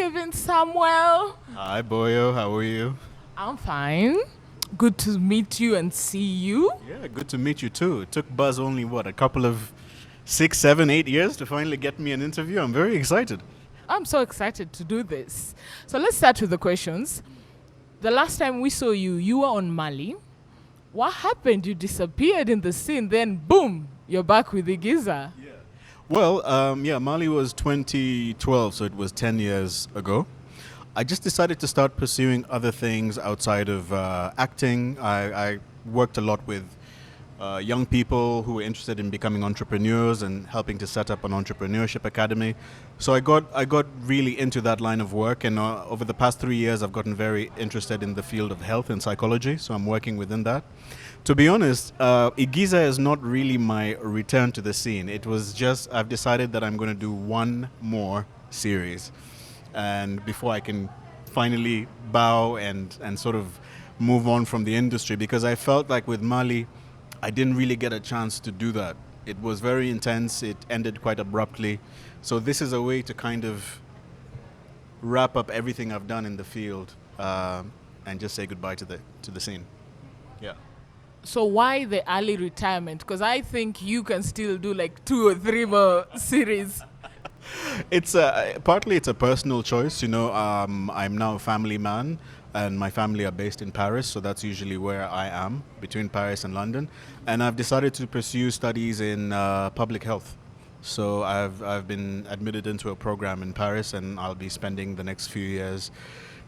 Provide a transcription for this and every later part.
Kevin Samuel. Hi, Boyo. How are you? I'm fine. Good to meet you and see you. Yeah, good to meet you too. It took Buzz only, a couple of 6, 7, 8 years to finally get me an interview. I'm very excited. I'm so excited to do this. So let's start with the questions. The last time we saw you, you were on Mali. What happened? You disappeared in the scene, then boom, you're back with Igiza. Well, Mali was 2012, so it was 10 years ago. I just decided to start pursuing other things outside of acting. I worked a lot with young people who were interested in becoming entrepreneurs and helping to set up an entrepreneurship academy. So I got really into that line of work, and over the past 3 years, I've gotten very interested in the field of health and psychology. So I'm working within that. To be honest, Igiza is not really my return to the scene. It was just I've decided that I'm going to do one more series, and before I can finally bow and sort of move on from the industry, because I felt like with Mali, I didn't really get a chance to do that. It was very intense. It ended quite abruptly. So this is a way to kind of wrap up everything I've done in the field and just say goodbye to the scene. Yeah. So why the early retirement? Because I think you can still do like 2 or 3 more series. It's partly it's a personal choice. I'm now a family man, and my family are based in Paris, so that's usually where I am, between Paris and London. And I've decided to pursue studies in public health. So I've been admitted into a program in Paris, and I'll be spending the next few years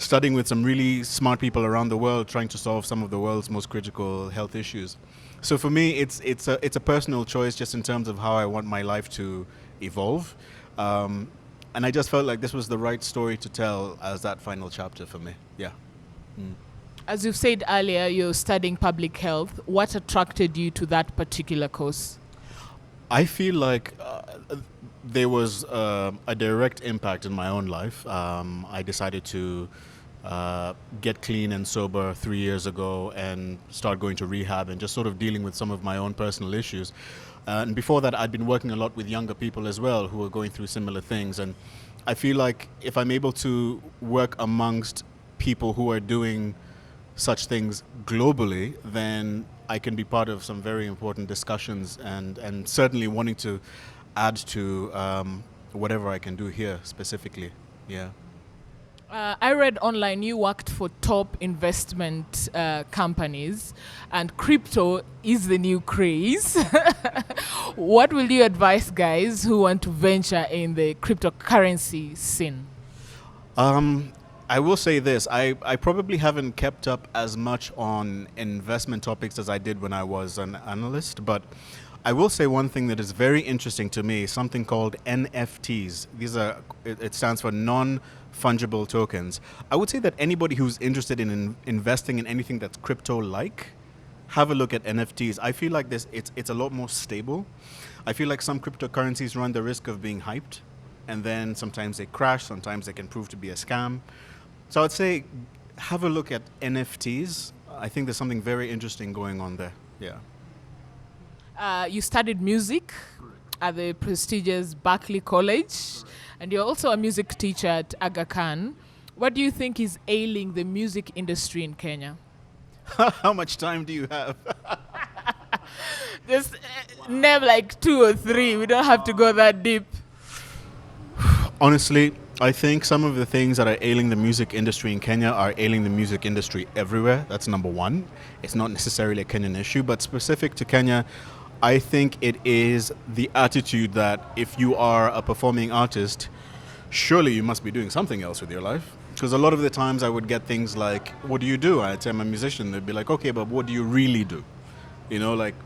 studying with some really smart people around the world, trying to solve some of the world's most critical health issues. So for me, it's a personal choice, just in terms of how I want my life to evolve. And I just felt like this was the right story to tell as that final chapter for me. Yeah. As you've said earlier, you're studying public health. What attracted you to that particular course? I feel like there was a direct impact in my own life. I decided to get clean and sober 3 years ago and start going to rehab and just sort of dealing with some of my own personal issues. And before that, I'd been working a lot with younger people as well who were going through similar things. And I feel like if I'm able to work amongst people who are doing such things globally, then I can be part of some very important discussions and certainly wanting to add to whatever I can do here specifically. Yeah. I read online you worked for top investment companies, and crypto is the new craze. What will you advise guys who want to venture in the cryptocurrency scene? I will say this, I probably haven't kept up as much on investment topics as I did when I was an analyst, but I will say one thing that is very interesting to me, something called NFTs. It stands for non-fungible tokens. I would say that anybody who's interested in investing in anything that's crypto-like, have a look at NFTs. I feel like it's a lot more stable. I feel like some cryptocurrencies run the risk of being hyped, and then sometimes they crash, sometimes they can prove to be a scam. So I'd say have a look at NFTs. I think there's something very interesting going on there. Yeah. You studied music at the prestigious Berklee College, and you're also a music teacher at Aga Khan. What do you think is ailing the music industry in Kenya? How much time do you have? Just name like 2 or 3. We don't have to go that deep. Honestly, I think some of the things that are ailing the music industry in Kenya are ailing the music industry everywhere. That's number one. It's not necessarily a Kenyan issue, but specific to Kenya, I think it is the attitude that if you are a performing artist, surely you must be doing something else with your life. Because a lot of the times I would get things like, what do you do? I'd say I'm a musician. They'd be like, okay, but what do you really do? Like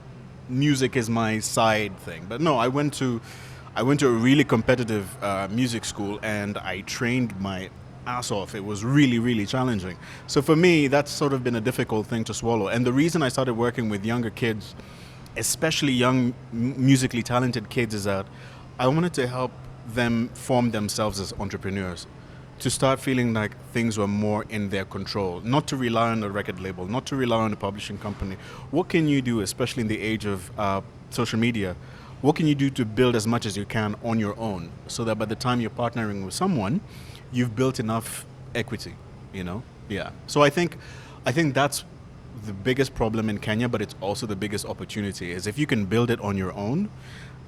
music is my side thing. But no, I went to a really competitive music school, and I trained my ass off. It was really, really challenging. So for me, that's sort of been a difficult thing to swallow. And the reason I started working with younger kids, especially young musically talented kids, is that I wanted to help them form themselves as entrepreneurs, to start feeling like things were more in their control, not to rely on a record label, not to rely on a publishing company. What can you do, especially in the age of social media? What can you do to build as much as you can on your own, so that by the time you're partnering with someone, you've built enough equity, you know? Yeah. So I think that's the biggest problem in Kenya, but it's also the biggest opportunity is if you can build it on your own,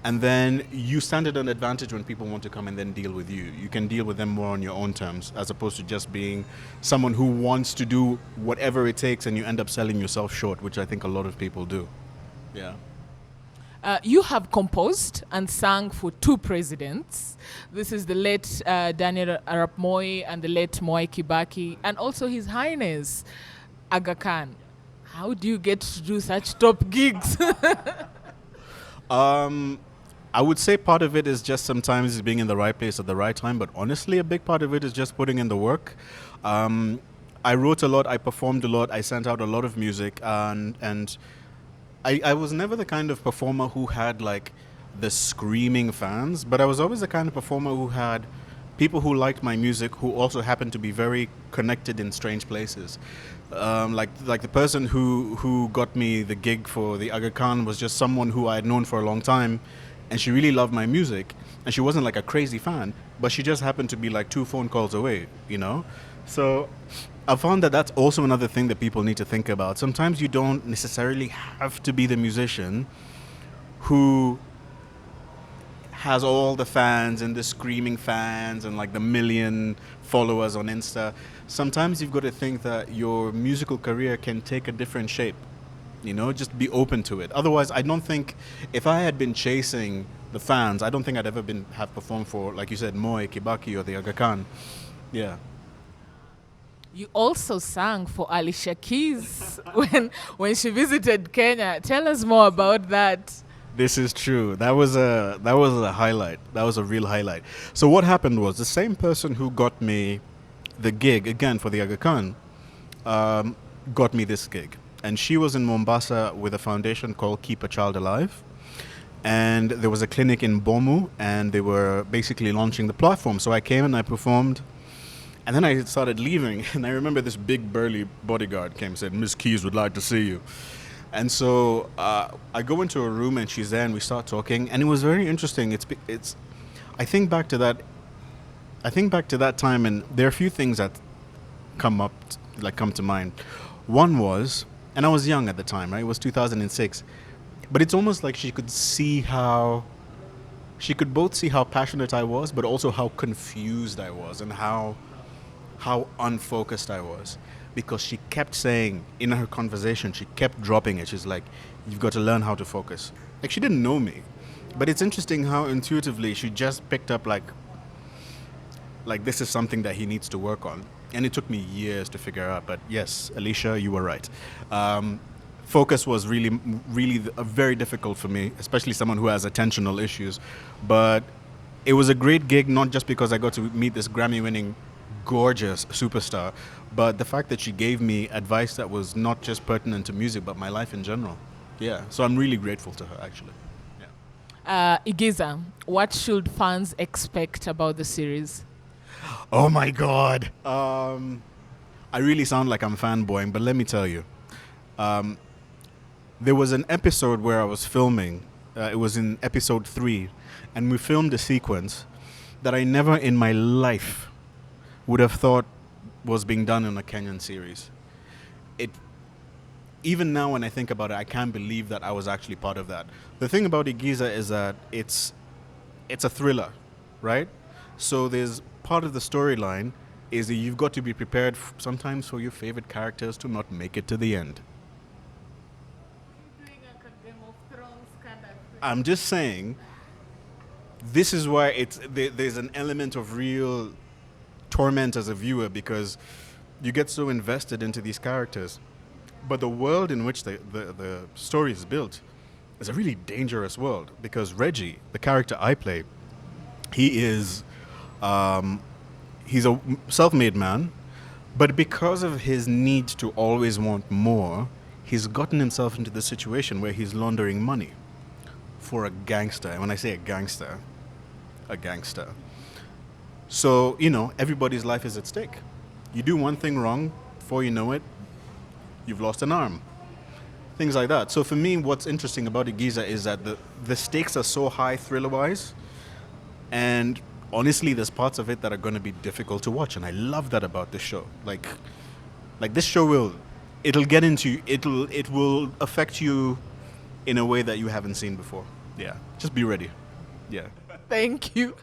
and then you stand at an advantage when people want to come and then deal with you. You can deal with them more on your own terms, as opposed to just being someone who wants to do whatever it takes, and you end up selling yourself short, which I think a lot of people do. Yeah. You have composed and sang for two presidents. This is the late Daniel Arap Mwai and the late Mwai Kibaki, and also His Highness Aga Khan. How do you get to do such top gigs? I would say part of it is just sometimes being in the right place at the right time, but honestly, a big part of it is just putting in the work. I wrote a lot, I performed a lot, I sent out a lot of music, and I was never the kind of performer who had like the screaming fans, but I was always the kind of performer who had people who liked my music who also happened to be very connected in strange places. Like the person who got me the gig for the Aga Khan was just someone who I had known for a long time, and she really loved my music, and she wasn't like a crazy fan, but she just happened to be like 2 phone calls away, you know? So I found that that's also another thing that people need to think about. Sometimes you don't necessarily have to be the musician who has all the fans and the screaming fans and like the million followers on Insta. Sometimes you've got to think that your musical career can take a different shape. You know, just be open to it. Otherwise, I don't think if I had been chasing the fans, I don't think I'd ever have performed for, like you said, Mwai, Kibaki, or the Aga Khan. Yeah. You also sang for Alicia Keys when she visited Kenya. Tell us more about that. This is true. That was a highlight. That was a real highlight. So what happened was the same person who got me the gig again for the Aga Khan got me this gig, and she was in Mombasa with a foundation called Keep a Child Alive, and there was a clinic in Bomu, and they were basically launching the platform. So I came and I performed, and then I started leaving, and I remember this big burly bodyguard came and said, "Miss Keys would like to see you." And so I go into a room and she's there and we start talking, and it was very interesting. I think back to that time, and there are a few things that come to mind. One was, and I was young at the time, right? It was 2006, but it's almost like she could both see how passionate I was, but also how confused I was and how unfocused I was. Because she kept saying, in her conversation, she kept dropping it. She's like, "You've got to learn how to focus." Like, she didn't know me. But it's interesting how intuitively she just picked up like this is something that he needs to work on. And it took me years to figure out. But yes, Alicia, you were right. Focus was really, really very difficult for me, especially someone who has attentional issues. But it was a great gig, not just because I got to meet this Grammy-winning gorgeous superstar, but the fact that she gave me advice that was not just pertinent to music, but my life in general. Yeah, so I'm really grateful to her, actually. Yeah. Igiza, what should fans expect about the series? Oh my God. I really sound like I'm fanboying, but let me tell you. There was an episode where I was filming. It was in episode 3, and we filmed a sequence that I never in my life would have thought was being done in a Kenyan series. Even now when I think about it, I can't believe that I was actually part of that. The thing about Igiza is that it's a thriller, right? So there's part of the storyline is that you've got to be prepared sometimes for your favorite characters to not make it to the end. I'm just saying, this is why there's an element of real torment as a viewer, because you get so invested into these characters. But the world in which the story is built is a really dangerous world, because Reggie, the character I play, he's a self-made man, but because of his need to always want more, he's gotten himself into the situation where he's laundering money for a gangster. And when I say a gangster. So, everybody's life is at stake. You do one thing wrong, before you know it, you've lost an arm. Things like that. So for me, what's interesting about Igiza is that the stakes are so high thriller-wise, and honestly, there's parts of it that are going to be difficult to watch, and I love that about this show. Like this show it will affect you in a way that you haven't seen before. Yeah, just be ready. Yeah. Thank you.